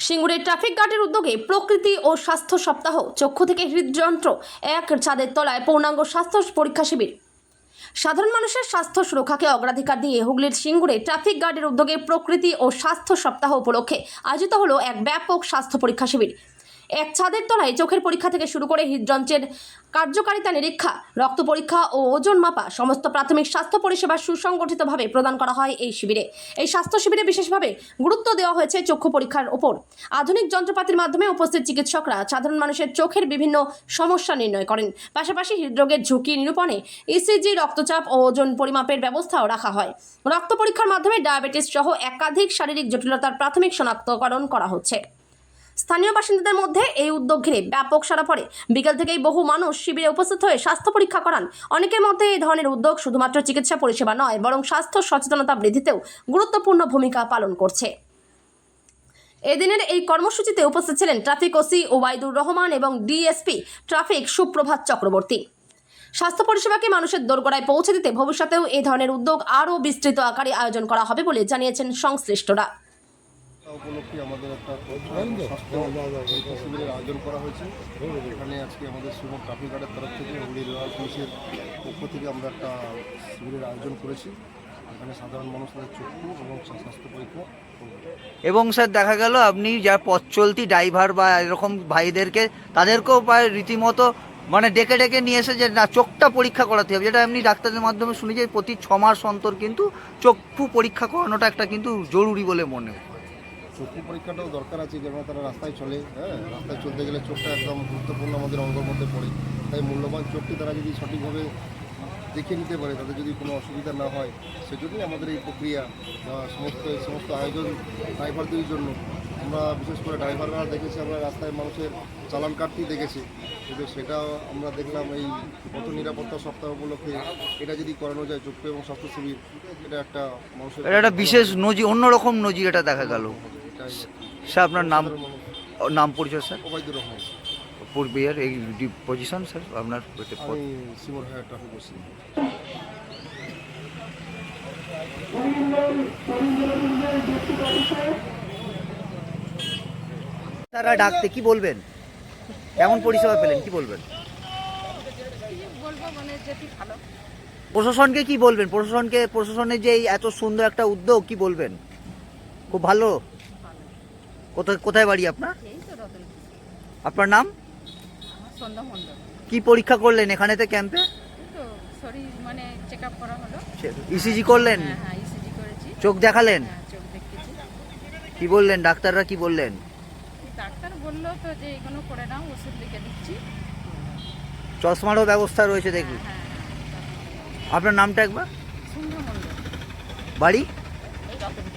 সিঙ্গুরে traffic গার্ডের উদ্যোগে প্রকৃতি ও স্বাস্থ্য সপ্তাহ, চক্ষু থেকে হৃদযন্ত্র, এক ছাদের তলায় পূর্ণাঙ্গ স্বাস্থ্য পরীক্ষা শিবির। সাধারণ মানুষের স্বাস্থ্য সুরক্ষাকে অগ্রাধিকার দিয়ে হুগলির সিঙ্গুরে ট্রাফিক গার্ডের উদ্যোগে প্রকৃতি ও স্বাস্থ্য সপ্তাহ উপলক্ষে আয়োজিত হলো এক ব্যাপক স্বাস্থ্য পরীক্ষা শিবির। এক ছাদের তলায় চোখের পরীক্ষা থেকে শুরু করে হৃদযন্ত্রের কার্যকারিতা নিরীক্ষা, রক্ত পরীক্ষা ও ওজন মাপা সমস্ত প্রাথমিক স্বাস্থ্য পরিষেবা সুসংগঠিতভাবে প্রদান করা হয় এই শিবিরে। এই স্বাস্থ্য শিবিরে বিশেষভাবে গুরুত্ব দেওয়া হয়েছে চক্ষু পরীক্ষার ওপর। আধুনিক যন্ত্রপাতির মাধ্যমে উপস্থিত চিকিৎসকরা সাধারণ মানুষের চোখের বিভিন্ন সমস্যা নির্ণয় করেন। পাশাপাশি হৃদরোগের ঝুঁকি নিরূপণে ইসিজি, রক্তচাপ ও ওজন পরিমাপের ব্যবস্থাও রাখা হয়। রক্ত পরীক্ষার মাধ্যমে ডায়াবেটিস সহ একাধিক শারীরিক জটিলতার প্রাথমিক শনাক্তকরণ করা হচ্ছে। স্থানীয় বাসিন্দাদের মধ্যে এই উদ্যোগ ঘিরে ব্যাপক সাড়া পড়ে। বিকেল থেকেই বহু মানুষ শিবিরে উপস্থিত হয়ে স্বাস্থ্য পরীক্ষা করান। অনেকের মধ্যে এই ধরনের উদ্যোগ শুধুমাত্র চিকিৎসা পরিষেবা নয়, বরং স্বাস্থ্য সচেতনতা বৃদ্ধিতেও গুরুত্বপূর্ণ ভূমিকা পালন করছে। এদিনের এই কর্মসূচিতে উপস্থিত ছিলেন ট্রাফিক ওসি ওবায়দুর রহমান এবং ডিএসপি ট্রাফিক সুপ্রভাত চক্রবর্তী। স্বাস্থ্য পরিষেবাকে মানুষের দোরগোড়ায় পৌঁছে দিতে ভবিষ্যতেও এই ধরনের উদ্যোগ আরও বিস্তৃত আকারে আয়োজন করা হবে বলে জানিয়েছেন সংশ্লিষ্টরা। উপলক্ষে আমাদের একটা স্বাস্থ্য পরীক্ষা শিবিরের আয়োজন করা হয়েছে। এখানে আজকে আমাদের সিঙ্গুর ট্রাফিক গার্ডের তরফ থেকে হুগলি রয়্যাল পুলিশের পক্ষ থেকে আমরা একটা শিবিরের আয়োজন করেছি। এখানে সাধারণ মানুষদের চক্ষু এবং স্বাস্থ্য পরীক্ষা এবং স্যার দেখা গেল আপনি যা পথ চলতি ড্রাইভার বা এরকম ভাইদেরকে তাদেরকেও প্রায় রীতিমতো মানে ডেকে ডেকে নিয়ে এসে যে না চোখটা পরীক্ষা করাতে হবে, যেটা এমনি ডাক্তারদের মাধ্যমে শুনি যে প্রতি 6 মাস অন্তর কিন্তু চক্ষু পরীক্ষা করানোটা একটা কিন্তু জরুরি বলে মনে হয়। চক্ষু পরীক্ষাটাও দরকার আছে, যেমন তারা রাস্তায় চলে, রাস্তায় চলতে গেলে চোখটা একদম গুরুত্বপূর্ণ আমাদের অঙ্গের মধ্যে পড়ে। তাই মূল্যবান চোখটি তারা যদি সঠিকভাবে দেখে নিতে পারে, তাদের যদি কোনো অসুবিধা না হয়, সেজন্যই আমাদের এই প্রক্রিয়া বা সমস্ত আয়োজন ড্রাইভারদের জন্য। আমরা বিশেষ করে ড্রাইভাররা দেখেছি, আমরা রাস্তায় মানুষের চালান কাটতেই দেখেছি, কিন্তু সেটা আমরা দেখলাম এই পথ নিরাপত্তা সপ্তাহ উপলক্ষে এটা যদি করানো যায় চক্ষু এবং স্বাস্থ্য শিবির, এটা একটা মানুষের এটা একটা বিশেষ নজির, অন্যরকম নজির এটা দেখা গেল। স্যার আপনার নাম পরিচয় স্যার? ওবায়দুর রহমান। পূর্বের এই পজিশন স্যার আপনার? আমি সিঙ্গুর ট্রাফিক ওসি। তারা ডাকতে কি বলবেন, কেমন পরিষেবা পেলেন কি বলবেন? প্রশাসনকে কি বলবেন? প্রশাসনের যে এত সুন্দর একটা উদ্যোগ কি বলবেন? খুব ভালো। কোথায় বাড়ি আপনার? আপনার নাম? কি পরীক্ষা করলেন এখানেতে ক্যাম্পে? শরীর মানে চেকআপ করা হলো। ইসিজি করলেন? হ্যাঁ, ইসিজি করেছি। চোখ দেখালেন? হ্যাঁ, চোখ দেখেছি। কি বললেন ডাক্তাররা, কি বললেন? ডাক্তার বললো তো যে এগুলো করে নাও, ওষুধ লিখে দিচ্ছি। চশমারও ব্যবস্থা রয়েছে দেখি। হ্যাঁ, আপনার নামটা একবার? সুন্দর মন্ডল। বাড়ি? এই রতন।